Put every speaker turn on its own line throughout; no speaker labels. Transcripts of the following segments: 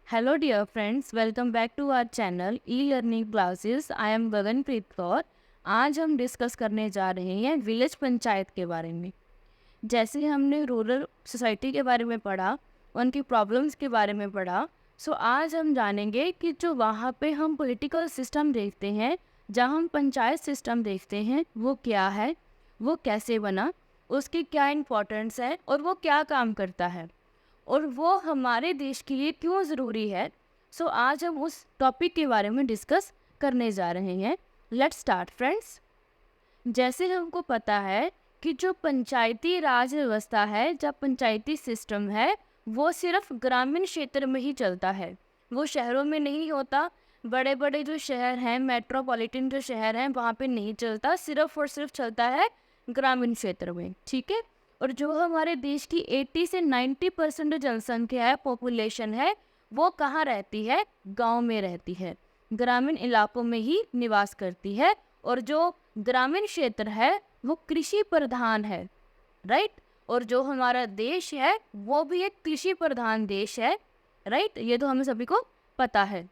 Hello dear friends, welcome back to our channel e-learning classes. I am Gaganpreet Kaur. आज हम discuss करने जा रहे हैं विलेज पंचायत के बारे में। जैसे हमने रूरल सोसाइटी के बारे में पढ़ा, उनकी प्रॉब्लम्स के बारे में पढ़ा, सो आज हम जानेंगे कि जो वहाँ पे हम पॉलिटिकल सिस्टम देखते हैं, जहाँ हम पंचायत सिस्टम देखते हैं, वो क्या है, वो कैसे बना, उसकी क्या इम्पोर्टेंस है और वो क्या काम करता है और वो हमारे देश के लिए क्यों ज़रूरी है। सो आज हम उस टॉपिक के बारे में डिस्कस करने जा रहे हैं। Let's start friends. जैसे हमको पता है कि जो पंचायती राज व्यवस्था है, जब पंचायती सिस्टम है, वो सिर्फ ग्रामीण क्षेत्र में ही चलता है, वो शहरों में नहीं होता। बड़े बड़े जो शहर हैं, मेट्रोपॉलिटन जो शहर हैं, वहाँ पे नहीं चलता, सिर्फ और सिर्फ चलता है ग्रामीण क्षेत्र में। ठीक है। और जो हमारे देश की 80 से 90% जनसंख्या है, पॉपुलेशन है, वो कहाँ रहती है? गांव में रहती है, ग्रामीण इलाकों में ही निवास करती है। और जो ग्रामीण क्षेत्र है वो कृषि प्रधान है, राइट। और जो हमारा देश है वो भी एक कृषि प्रधान देश है, राइट। ये तो हमें सभी को पता है।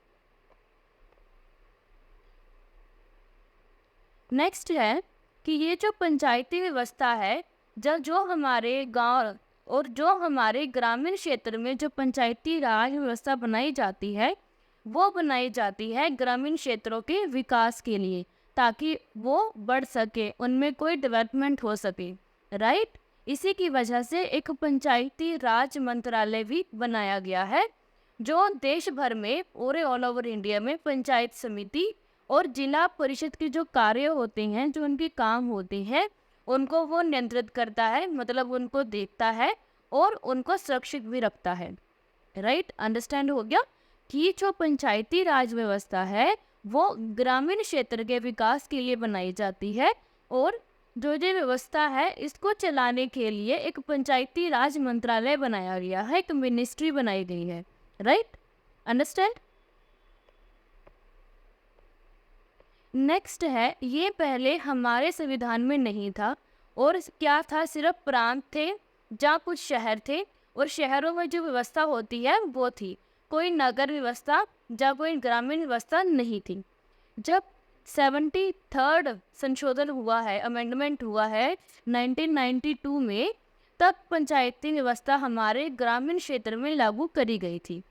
नेक्स्ट है कि ये जो पंचायती व्यवस्था है, जब जो हमारे गांव और जो हमारे ग्रामीण क्षेत्र में जो पंचायती राज व्यवस्था बनाई जाती है, वो बनाई जाती है ग्रामीण क्षेत्रों के विकास के लिए, ताकि वो बढ़ सके, उनमें कोई डेवलपमेंट हो सके, राइट। इसी की वजह से एक पंचायती राज मंत्रालय भी बनाया गया है, जो देश भर में पूरे ऑल ओवर इंडिया में पंचायत समिति और जिला परिषद के जो कार्य होते हैं, जो उनके काम होते हैं, उनको वो नियंत्रित करता है, मतलब उनको देखता है और उनको सुरक्षित भी रखता है, राइट। अंडरस्टैंड हो गया कि जो पंचायती राज व्यवस्था है वो ग्रामीण क्षेत्र के विकास के लिए बनाई जाती है, और जो ये व्यवस्था है इसको चलाने के लिए एक पंचायती राज मंत्रालय बनाया गया है, एक मिनिस्ट्री बनाई गई है, राइट। अंडरस्टैंड। नेक्स्ट है, ये पहले हमारे संविधान में नहीं था, और क्या था, सिर्फ प्रांत थे, जहाँ कुछ शहर थे, और शहरों में जो व्यवस्था होती है वो थी, कोई नगर व्यवस्था या कोई ग्रामीण व्यवस्था नहीं थी। जब 73rd संशोधन हुआ है, अमेंडमेंट हुआ है 1992 में, तब पंचायती व्यवस्था हमारे ग्रामीण क्षेत्र में लागू करी गई थी,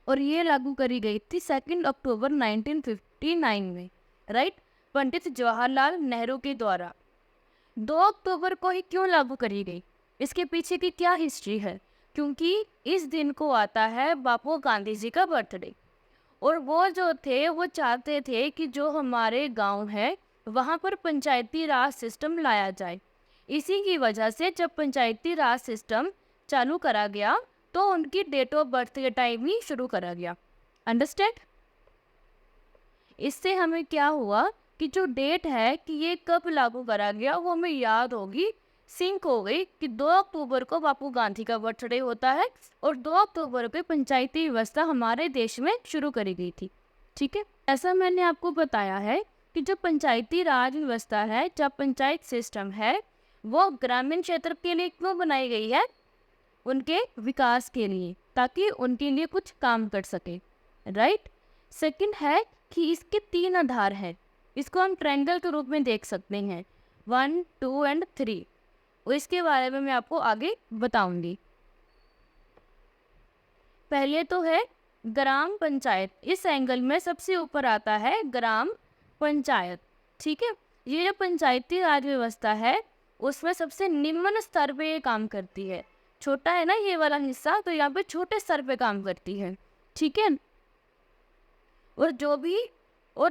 और ये लागू करी गई थी 2 अक्टूबर 1959 में, राइट, पंडित जवाहरलाल नेहरू के द्वारा। 2 अक्टूबर को ही क्यों लागू करी गई, इसके पीछे की क्या हिस्ट्री है? क्योंकि इस दिन को आता है बापू गांधी जी का बर्थडे, और वो जो थे वो चाहते थे कि जो हमारे गांव है वहाँ पर पंचायती राज सिस्टम लाया जाए। इसी की वजह से जब पंचायती राज सिस्टम चालू करा गया तो उनकी डेट ऑफ बर्थ के टाइम ही शुरू करा गया। अंडरस्टैंड। इससे हमें क्या हुआ कि जो डेट है कि ये कब लागू करा गया वो हमें याद होगी, सिंक हो गई कि 2 अक्टूबर को बापू गांधी का बर्थडे होता है, और 2 अक्टूबर को पंचायती व्यवस्था हमारे देश में शुरू करी गई थी। ठीक है। ऐसा मैंने आपको बताया है कि जो पंचायती राज व्यवस्था है, जब पंचायत सिस्टम है, वो ग्रामीण क्षेत्र के लिए क्यों बनाई गई है? उनके विकास के लिए, ताकि उनके लिए कुछ काम कर सके, राइट। सेकंड है कि इसके 3 आधार हैं, इसको हम ट्रायंगल के रूप में देख सकते हैं, 1, 2 एंड 3, और इसके बारे में मैं आपको आगे बताऊंगी। पहले तो है ग्राम पंचायत, इस एंगल में सबसे ऊपर आता है ग्राम पंचायत। ठीक है। ये जो पंचायती राज व्यवस्था है उसमें सबसे निम्न स्तर पे ये काम करती है, छोटा है ना ये वाला हिस्सा, तो यहाँ पे छोटे स्तर पे काम करती है। ठीक है। और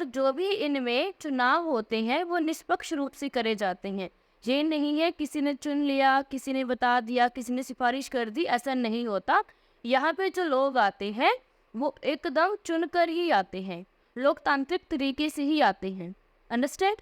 जो भी इनमें चुनाव होते हैं वो निष्पक्ष रूप से करे जाते हैं। ये नहीं है किसी ने चुन लिया, किसी ने बता दिया, किसी ने सिफारिश कर दी, ऐसा नहीं होता। यहाँ पे जो लोग आते हैं वो एकदम चुनकर ही आते हैं, लोकतांत्रिक तरीके से ही आते हैं। अंडरस्टैंड।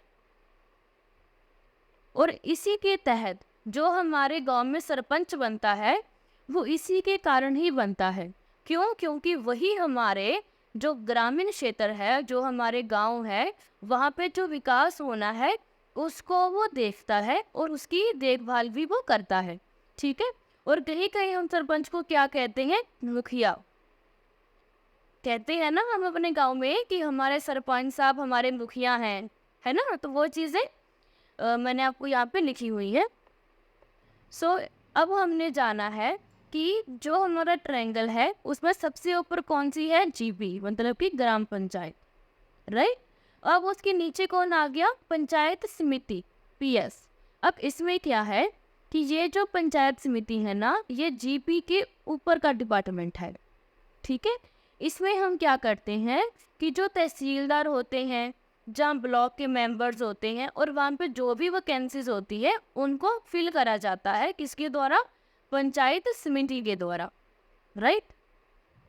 और इसी के तहत जो हमारे गांव में सरपंच बनता है वो इसी के कारण ही बनता है। क्यों? क्योंकि वही हमारे जो ग्रामीण क्षेत्र है, जो हमारे गांव है, वहाँ पे जो विकास होना है उसको वो देखता है और उसकी देखभाल भी वो करता है। ठीक है। और कहीं कहीं हम सरपंच को क्या कहते हैं? मुखिया। कहते हैं ना हम अपने गांव में कि हमारे सरपंच साहब हमारे मुखिया हैं, है ना, तो वो चीज़ें मैंने आपको यहाँ पे लिखी हुई है। सो अब हमने जाना है कि जो हमारा ट्रायंगल है उसमें सबसे ऊपर कौन सी है, जीपी मतलब कि ग्राम पंचायत, राइट। अब उसके नीचे कौन आ गया, पंचायत समिति, पीएस। अब इसमें क्या है कि ये जो पंचायत समिति है ना, ये जीपी के ऊपर का डिपार्टमेंट है, ठीक है। इसमें हम क्या करते हैं कि जो तहसीलदार होते हैं, जहाँ ब्लॉक के मेंबर्स होते हैं, और वहाँ पे जो भी वैकेंसीज होती है उनको फिल करा जाता है, किसके द्वारा, पंचायत समिति के द्वारा, राइट।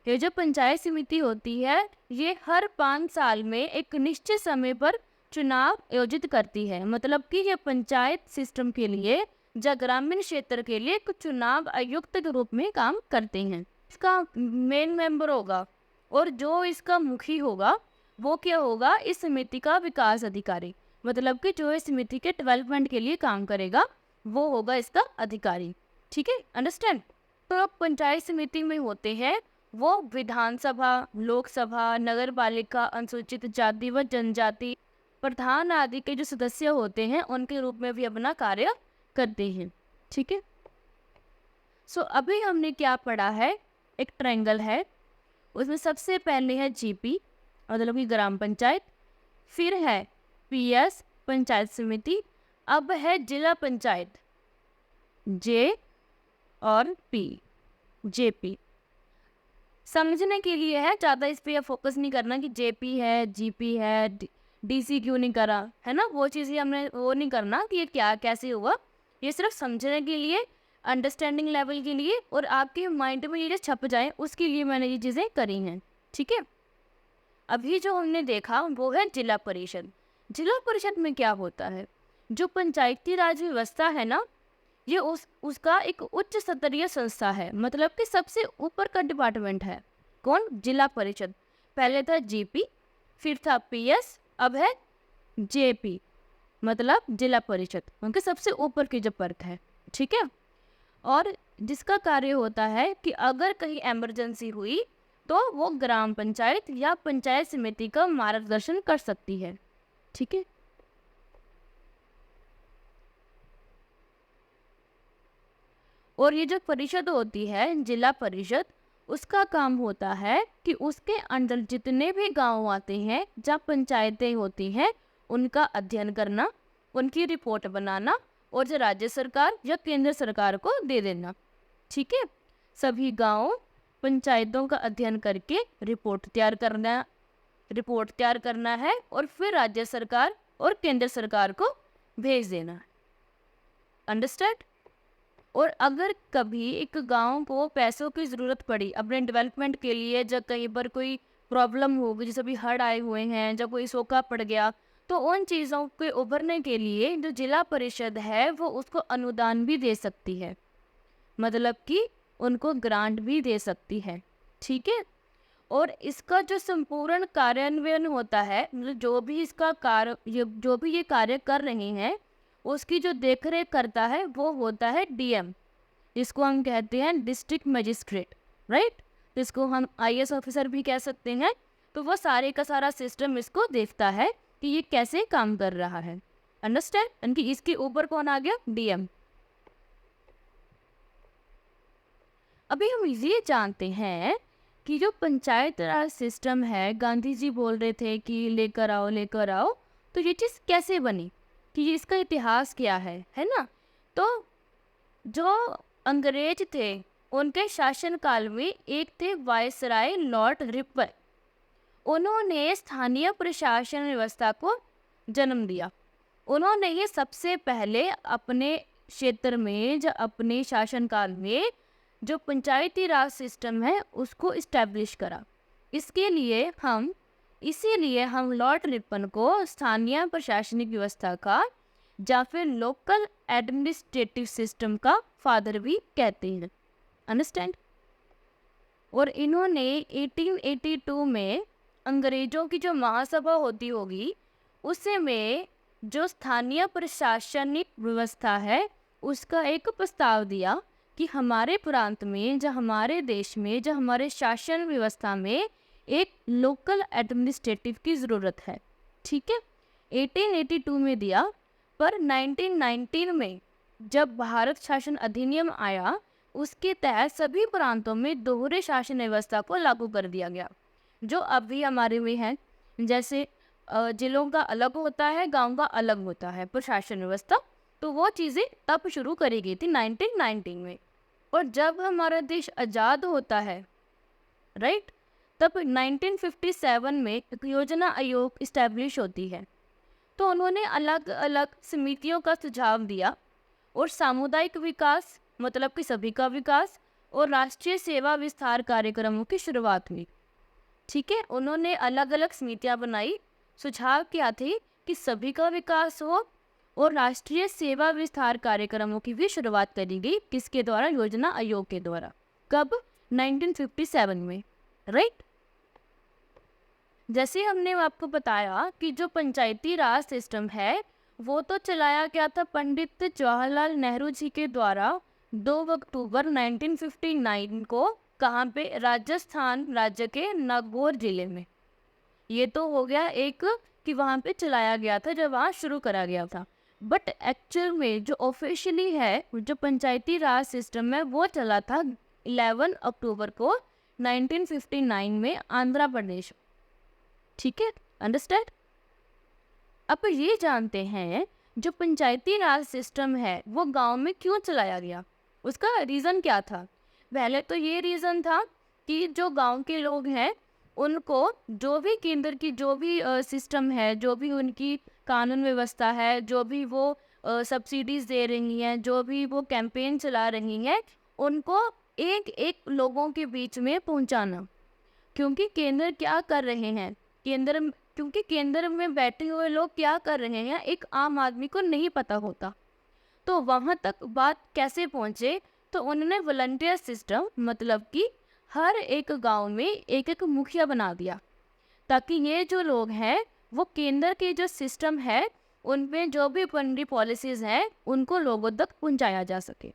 ये जो पंचायत समिति होती है ये हर 5 साल में एक निश्चित समय पर चुनाव आयोजित करती है, मतलब कि ये पंचायत सिस्टम के लिए या ग्रामीण क्षेत्र के लिए एक चुनाव आयुक्त के रूप में काम करते हैं। इसका मेन मेंबर होगा और जो इसका मुखी होगा वो क्या होगा, इस समिति का विकास अधिकारी, मतलब कि जो इस समिति के डेवलपमेंट के लिए काम करेगा वो होगा इसका अधिकारी, ठीक है, अंडरस्टैंड। तो अब पंचायत समिति में होते हैं वो विधानसभा, लोकसभा, नगर पालिका, अनुसूचित जाति व जनजाति, प्रधान आदि के जो सदस्य होते हैं उनके रूप में भी अपना कार्य करते हैं, ठीक है। सो अभी हमने क्या पढ़ा है, एक ट्रायंगल है, उसमें सबसे पहले है जीपी मतलब कि ग्राम पंचायत, फिर है पीएस पंचायत समिति, अब है जिला पंचायत, जे और पी, जेपी। समझने के लिए है, ज़्यादा इस पर फोकस नहीं करना कि जेपी है, जीपी है, डीसी क्यों नहीं करा, है ना, वो चीज़ें हमने वो नहीं करना कि ये क्या कैसे हुआ। ये सिर्फ समझने के लिए, अंडरस्टैंडिंग लेवल के लिए, और आपके माइंड में ये छप जाए उसके लिए मैंने ये चीज़ें करी हैं, ठीक है। अभी जो हमने देखा वो है जिला परिषद। जिला परिषद में क्या होता है, जो पंचायती राज व्यवस्था है ना, ये उसका एक उच्च स्तरीय संस्था है, मतलब कि सबसे ऊपर का डिपार्टमेंट है। कौन, जिला परिषद। पहले था जीपी, फिर था पीएस, अब है जेपी मतलब जिला परिषद, उनके सबसे ऊपर की जो पद है, ठीक है। और जिसका कार्य होता है कि अगर कहीं इमरजेंसी हुई तो वो ग्राम पंचायत या पंचायत समिति का मार्गदर्शन कर सकती है, ठीक है। और ये जो परिषद होती है, जिला परिषद, उसका काम होता है कि उसके अंदर जितने भी गांव आते हैं जहाँ पंचायतें होती हैं उनका अध्ययन करना, उनकी रिपोर्ट बनाना और जो राज्य सरकार या केंद्र सरकार को दे देना, ठीक है। सभी गांव पंचायतों का अध्ययन करके रिपोर्ट तैयार करना है और फिर राज्य सरकार और केंद्र सरकार को भेज देना है, अंडरस्टैंड। और अगर कभी एक गांव को पैसों की ज़रूरत पड़ी अपने डेवलपमेंट के लिए, जब कहीं पर कोई प्रॉब्लम होगी, जैसे अभी हड़ आए हुए हैं, जब कोई सूखा पड़ गया, तो उन चीज़ों के उभरने के लिए जो जिला परिषद है वो उसको अनुदान भी दे सकती है, मतलब कि उनको ग्रांट भी दे सकती है, ठीक है। और इसका जो संपूर्ण कार्यान्वयन होता है, मतलब जो भी ये कार्य कर रहे हैं उसकी जो देखरेख करता है वो होता है डीएम, जिसको हम कहते हैं डिस्ट्रिक्ट मजिस्ट्रेट, राइट, जिसको हम आईएएस ऑफिसर भी कह सकते हैं। तो वो सारे का सारा सिस्टम इसको देखता है कि ये कैसे काम कर रहा है, अंडरस्टैंड। यानी कि इसके ऊपर कौन आ गया, डीएम। अभी हम ये जानते हैं कि जो पंचायत राज सिस्टम है, गांधी जी बोल रहे थे कि लेकर आओ, तो ये चीज़ कैसे बनी, कि इसका इतिहास क्या है ना। तो जो अंग्रेज थे उनके शासनकाल में एक थे वायसराय लॉर्ड रिपन, उन्होंने स्थानीय प्रशासन व्यवस्था को जन्म दिया। उन्होंने ये सबसे पहले अपने क्षेत्र में, जो अपने शासनकाल में जो पंचायती राज सिस्टम है उसको इस्टेब्लिश करा। इसीलिए हम लॉर्ड रिपन को स्थानीय प्रशासनिक व्यवस्था का या फिर लोकल एडमिनिस्ट्रेटिव सिस्टम का फादर भी कहते हैं, अंडरस्टैंड। और इन्होंने 1882 में अंग्रेजों की जो महासभा होती होगी उसमें जो स्थानीय प्रशासनिक व्यवस्था है उसका एक प्रस्ताव दिया कि हमारे प्रांत में, जो हमारे देश में, जो हमारे शासन व्यवस्था में एक लोकल एडमिनिस्ट्रेटिव की ज़रूरत है। ठीक है, 1882 में दिया, पर 1919 में जब भारत शासन अधिनियम आया, उसके तहत सभी प्रांतों में दोहरे शासन व्यवस्था को लागू कर दिया गया, जो अभी हमारे में है। जैसे जिलों का अलग होता है, गांव का अलग होता है प्रशासन व्यवस्था, तो वो चीज़ें तब शुरू करी गई थी 1919 में। और जब हमारा देश आज़ाद होता है, राइट, तब 1957 में एक योजना आयोग इस्टेब्लिश होती है। तो उन्होंने अलग अलग समितियों का सुझाव दिया और सामुदायिक विकास, मतलब कि सभी का विकास, और राष्ट्रीय सेवा विस्तार कार्यक्रमों की शुरुआत हुई। ठीक है, उन्होंने अलग अलग समितियां बनाई, सुझाव किया थे कि सभी का विकास हो, और राष्ट्रीय सेवा विस्तार कार्यक्रमों की भी शुरुआत करी गई। किसके द्वारा? योजना आयोग के द्वारा। कब? 1957 में, राइट। जैसे हमने आपको बताया कि जो पंचायती राज सिस्टम है वो तो चलाया गया था पंडित जवाहरलाल नेहरू जी के द्वारा 2 अक्टूबर 1959 को। कहाँ पे? राजस्थान राज्य के नागौर जिले में। ये तो हो गया एक कि वहाँ पे चलाया गया था, जब वहाँ शुरू करा गया था। बट एक्चुअल में जो ऑफिशियली है, जो पंचायती राज सिस्टम है, वो चला था 11 अक्टूबर को 1959 में आंध्र प्रदेश। ठीक है, अंडरस्टैंड। अब ये जानते हैं जो पंचायती राज सिस्टम है वो गांव में क्यों चलाया गया, उसका रीज़न क्या था। पहले तो ये रीज़न था कि जो गांव के लोग हैं उनको जो भी केंद्र की जो भी सिस्टम है, जो भी उनकी कानून व्यवस्था है, जो भी वो सब्सिडीज़ दे रही हैं, जो भी वो कैंपेन चला रही हैं, उनको एक एक लोगों के बीच में पहुंचाना। क्योंकि केंद्र क्या कर रहे हैं, क्योंकि केंद्र में बैठे हुए लोग क्या कर रहे हैं एक आम आदमी को नहीं पता होता। तो वहाँ तक बात कैसे पहुँचे, तो उन्होंने वॉलंटियर सिस्टम, मतलब कि हर एक गांव में एक एक मुखिया बना दिया, ताकि ये जो लोग हैं वो केंद्र के जो सिस्टम है उनमें जो भी बन पॉलिसीज़ हैं उनको लोगों तक पहुँचाया जा सके।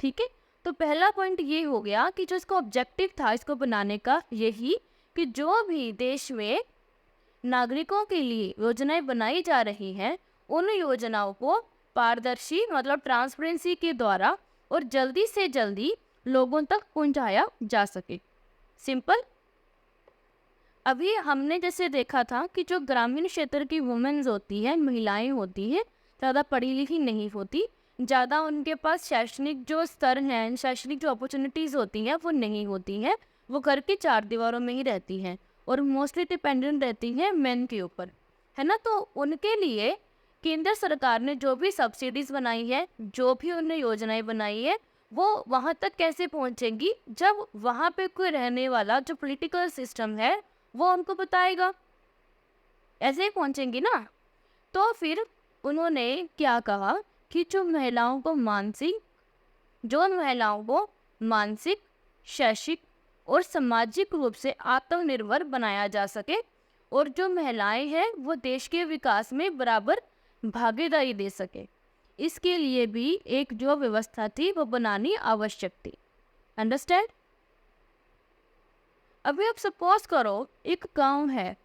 ठीक है, तो पहला पॉइंट ये हो गया कि जो इसका ऑब्जेक्टिव था इसको बनाने का, यही कि जो भी देश में नागरिकों के लिए योजनाएं बनाई जा रही हैं उन योजनाओं को पारदर्शी, मतलब ट्रांसपेरेंसी के द्वारा और जल्दी से जल्दी लोगों तक पहुंचाया जा सके। सिंपल। अभी हमने जैसे देखा था कि जो ग्रामीण क्षेत्र की वुमेन्स होती हैं, महिलाएं होती हैं, ज़्यादा पढ़ी लिखी नहीं होती, ज़्यादा उनके पास शैक्षणिक जो स्तर हैं, शैक्षणिक जो अपॉर्चुनिटीज़ होती हैं वो नहीं होती हैं। वो घर की 4 दीवारों में ही रहती हैं और मोस्टली डिपेंडेंट रहती हैं मेन के ऊपर, है ना। तो उनके लिए केंद्र सरकार ने जो भी सब्सिडीज़ बनाई है, जो भी उन्हें योजनाएं बनाई है, वो वहाँ तक कैसे पहुँचेंगी, जब वहाँ पे कोई रहने वाला जो पॉलिटिकल सिस्टम है वो उनको बताएगा, ऐसे ही पहुँचेंगी ना। तो फिर उन्होंने क्या कहा कि जो महिलाओं को मानसिक, शैक्षिक और सामाजिक रूप से आत्मनिर्भर बनाया जा सके, और जो महिलाएं हैं वो देश के विकास में बराबर भागीदारी दे सके, इसके लिए भी एक जो व्यवस्था थी वो बनानी आवश्यक थी। अंडरस्टैंड। अभी आप सपोज करो एक गांव है,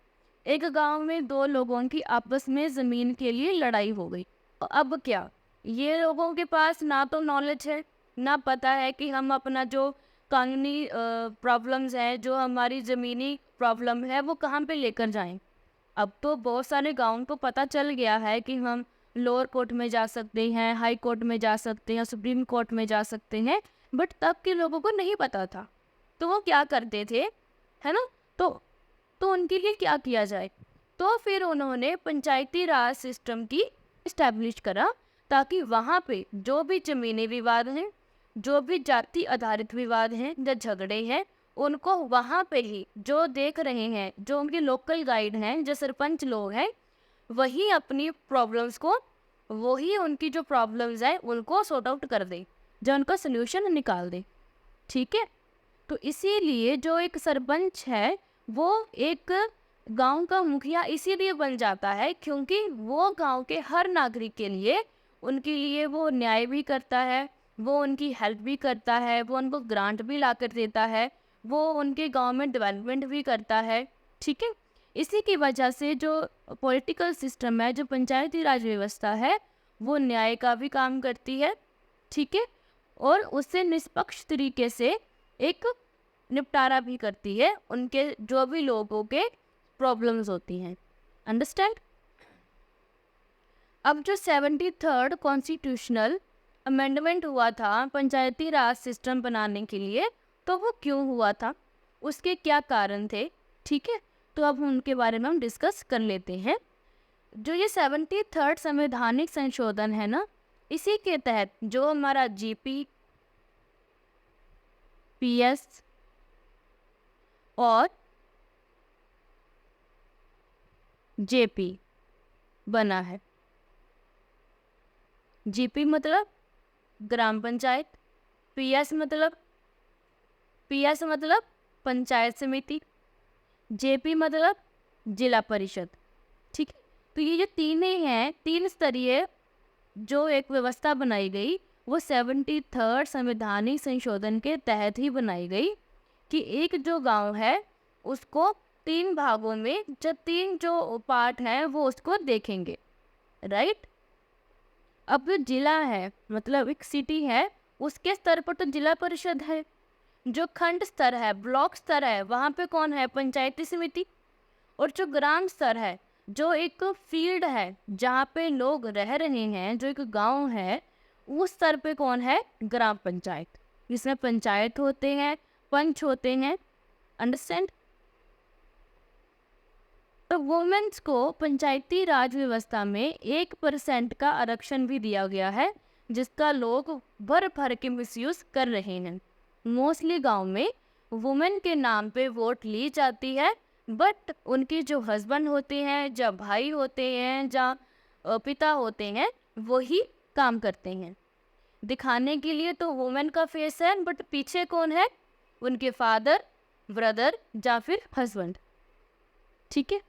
एक गांव में 2 लोगों की आपस में ज़मीन के लिए लड़ाई हो गई। तो अब क्या, ये लोगों के पास ना तो नॉलेज है, ना पता है कि हम अपना जो कानूनी प्रॉब्लम्स हैं, जो हमारी ज़मीनी प्रॉब्लम है, वो कहाँ पे लेकर जाएं। अब तो बहुत सारे गाँव को पता चल गया है कि हम लोअर कोर्ट में जा सकते हैं, हाई कोर्ट में जा सकते हैं, सुप्रीम कोर्ट में जा सकते हैं, बट तब के लोगों को नहीं पता था। तो वो क्या करते थे, है ना। तो उनके लिए क्या किया जाए, तो फिर उन्होंने पंचायती राज सिस्टम की इस्टेब्लिश करा, ताकि वहाँ पे जो भी ज़मीनी विवाद हैं, जो भी जाति आधारित विवाद हैं या झगड़े हैं, उनको वहाँ पे ही जो देख रहे हैं, जो उनके लोकल गाइड हैं, जो सरपंच लोग हैं, वही अपनी प्रॉब्लम्स को, वही उनकी जो प्रॉब्लम्स हैं उनको सॉर्ट आउट कर दे, जो उनका सल्यूशन निकाल दे। ठीक है, तो इसीलिए जो एक सरपंच है वो एक गांव का मुखिया इसीलिए बन जाता है क्योंकि वो गांव के हर नागरिक के लिए, उनके लिए वो न्याय भी करता है, वो उनकी हेल्प भी करता है, वो उनको ग्रांट भी ला कर देता है, वो उनके गांव में डेवलपमेंट भी करता है। ठीक है, इसी की वजह से जो पॉलिटिकल सिस्टम है, जो पंचायती राज व्यवस्था है, वो न्याय का भी काम करती है। ठीक है, और उससे निष्पक्ष तरीके से एक निपटारा भी करती है उनके जो भी लोगों के प्रॉब्लम्स होती हैं। अंडरस्टैंड। अब जो 73rd कॉन्स्टिट्यूशनल अमेंडमेंट हुआ था पंचायती राज सिस्टम बनाने के लिए, तो वो क्यों हुआ था, उसके क्या कारण थे। ठीक है, तो अब उनके बारे में हम डिस्कस कर लेते हैं। जो ये 73rd संवैधानिक संशोधन है ना, इसी के तहत जो हमारा जीपी, पीएस और जेपी बना है। जीपी मतलब ग्राम पंचायत, पीएस मतलब पंचायत समिति, जेपी मतलब जिला परिषद। ठीक है, तो ये जो तीन हैं, 3 स्तरीय जो एक व्यवस्था बनाई गई, वो 73rd संवैधानिक संशोधन के तहत ही बनाई गई कि एक जो गांव है उसको 3 भागों में, जो 3 जो पार्ट हैं वो उसको देखेंगे। राइट। अब जो जिला है मतलब एक सिटी है, उसके स्तर पर तो जिला परिषद है। जो खंड स्तर है, ब्लॉक स्तर है, वहाँ पे कौन है, पंचायती समिति। और जो ग्राम स्तर है, जो एक फील्ड है जहाँ पे लोग रह रहे हैं, जो एक गांव है, उस स्तर पे कौन है, ग्राम पंचायत, जिसमें पंचायत होते हैं, पंच होते हैं। अंडरस्टैंड। तो वुमेन्स को पंचायती राज व्यवस्था में 1% का आरक्षण भी दिया गया है, जिसका लोग भर भर के मिसयूज कर रहे हैं। मोस्टली गांव में वुमेन के नाम पे वोट ली जाती है, बट उनके जो हस्बैंड होते हैं, जो भाई होते हैं, जो पिता होते हैं, वही काम करते हैं। दिखाने के लिए तो वुमेन का फेस है, बट पीछे कौन है, उनके फादर, ब्रदर या फिर हस्बैंड। ठीक है।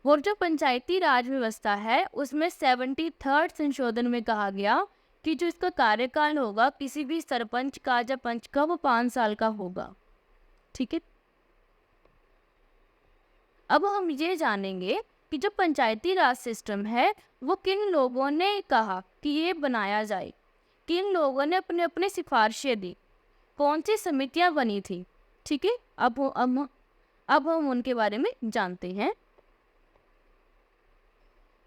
और जो पंचायती राज व्यवस्था है, उसमें 73rd संशोधन में कहा गया कि जो इसका कार्यकाल होगा किसी भी सरपंच का या पंच का, वो 5 साल का होगा। ठीक है। अब हम ये जानेंगे कि जो पंचायती राज सिस्टम है, वो किन लोगों ने कहा कि ये बनाया जाए, किन लोगों ने अपने अपने सिफारिशें दी, कौन सी समितियां बनी थी। ठीक है, अब हम उनके बारे में जानते हैं।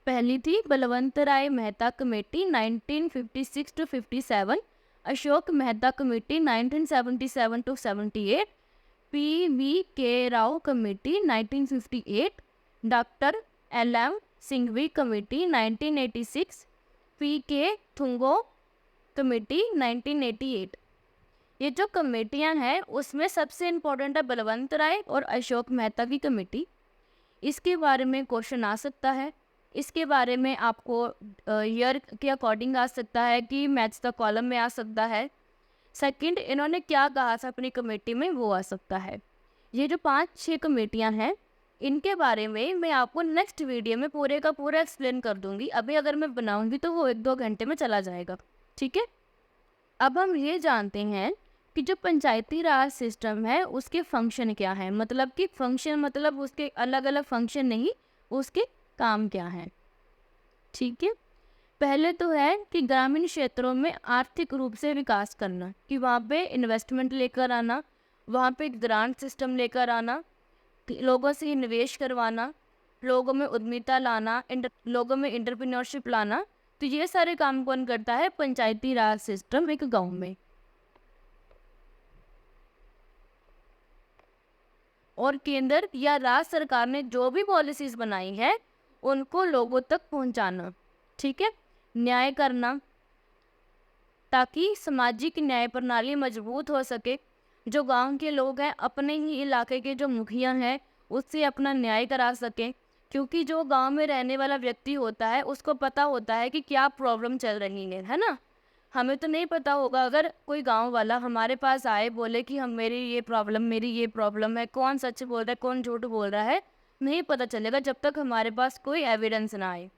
पहली थी Balwant Rai Mehta committee 1956 to 57, Ashok Mehta committee 1977 to 78, PVK Rao committee 1958, doctor LM Singhvi committee 1986, PK Thungon committee 1988। ये जो कमेटियां हैं उसमें सबसे इम्पोर्टेंट है बलवंत राय और अशोक मेहता की कमेटी। इसके बारे में क्वेश्चन आ सकता है, इसके बारे में आपको ईयर के अकॉर्डिंग आ सकता है कि मैथ्स द कॉलम में आ सकता है। सेकंड, इन्होंने क्या कहा था अपनी कमेटी में, वो आ सकता है। ये जो 5-6 कमेटियां हैं, इनके बारे में मैं आपको नेक्स्ट वीडियो में पूरे का पूरा एक्सप्लेन कर दूंगी। अभी अगर मैं बनाऊंगी तो वो 1-2 घंटे में चला जाएगा। ठीक है। अब हम ये जानते हैं कि जो पंचायती राज सिस्टम है उसके फंक्शन क्या है, मतलब कि फंक्शन मतलब उसके अलग अलग फंक्शन नहीं, उसके काम क्या है। ठीक है। पहले तो है कि ग्रामीण क्षेत्रों में आर्थिक रूप से विकास करना, कि वहाँ पे इन्वेस्टमेंट लेकर आना, वहाँ पे ग्रांट सिस्टम लेकर आना, लोगों से निवेश करवाना, लोगों में उद्यमिता लाना, लोगों में एंटरप्रेन्योरशिप लाना। तो ये सारे काम कौन करता है, पंचायती राज सिस्टम एक गांव में। और केंद्र या राज्य सरकार ने जो भी पॉलिसीज बनाई है उनको लोगों तक पहुंचाना। ठीक है। न्याय करना, ताकि सामाजिक न्याय प्रणाली मजबूत हो सके। जो गांव के लोग हैं अपने ही इलाके के जो मुखिया हैं उससे अपना न्याय करा सकें, क्योंकि जो गांव में रहने वाला व्यक्ति होता है उसको पता होता है कि क्या प्रॉब्लम चल रही है ना। हमें तो नहीं पता होगा, अगर कोई गांव वाला हमारे पास आए बोले कि हम मेरी ये प्रॉब्लम है, कौन सच बोल रहा है कौन झूठ बोल रहा है, नहीं पता चलेगा जब तक हमारे पास कोई एविडेंस ना आए।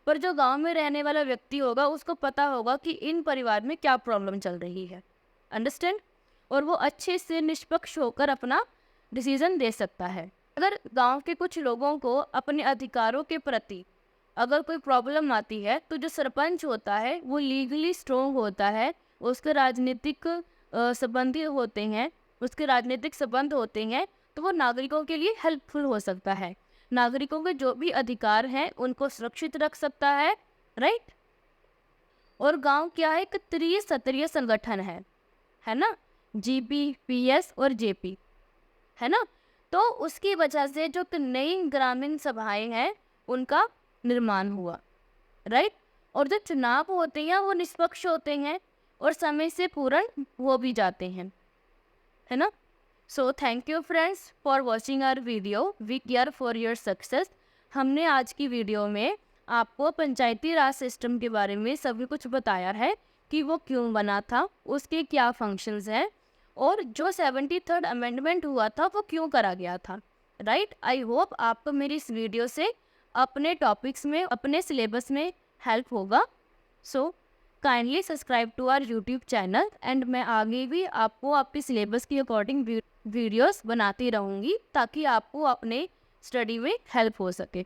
पर जो गांव में रहने वाला व्यक्ति होगा उसको पता होगा कि इन परिवार में क्या प्रॉब्लम चल रही है, अंडरस्टैंड, और वो अच्छे से निष्पक्ष होकर अपना डिसीजन दे सकता है। अगर गांव के कुछ लोगों को अपने अधिकारों के प्रति अगर कोई प्रॉब्लम आती है तो जो सरपंच होता है वो लीगली स्ट्रोंग होता है, उसके राजनीतिक संबंधी होते हैं, उसके राजनीतिक संबंध होते हैं, तो वो नागरिकों के लिए हेल्पफुल हो सकता है, नागरिकों के जो भी अधिकार हैं उनको सुरक्षित रख सकता है, राइट। और गांव क्या है, एक त्रिस्तरीय संगठन है ना, जीपी, पीएस और जेपी, है ना। तो उसकी वजह से जो नई ग्रामीण सभाएं हैं उनका निर्माण हुआ, राइट। और जो चुनाव होते हैं वो निष्पक्ष होते हैं और समय से पूर्ण हो भी जाते हैं, है ना। So thank you friends for watching our video, we care for your success. हमने आज की वीडियो में आपको पंचायती राज सिस्टम के बारे में सभी कुछ बताया है कि वो क्यों बना था, उसके क्या फंक्शंस हैं, और जो 73rd अमेंडमेंट हुआ था वो क्यों करा गया था, राइट। आई होप आपको मेरी इस वीडियो से अपने टॉपिक्स में, अपने सिलेबस में हेल्प होगा। So kindly subscribe to our YouTube channel and मैं आगे भी आपको आपके सिलेबस के अकॉर्डिंग वीडियोस बनाती रहूँगी ताकि आपको अपने स्टडी में हेल्प हो सके।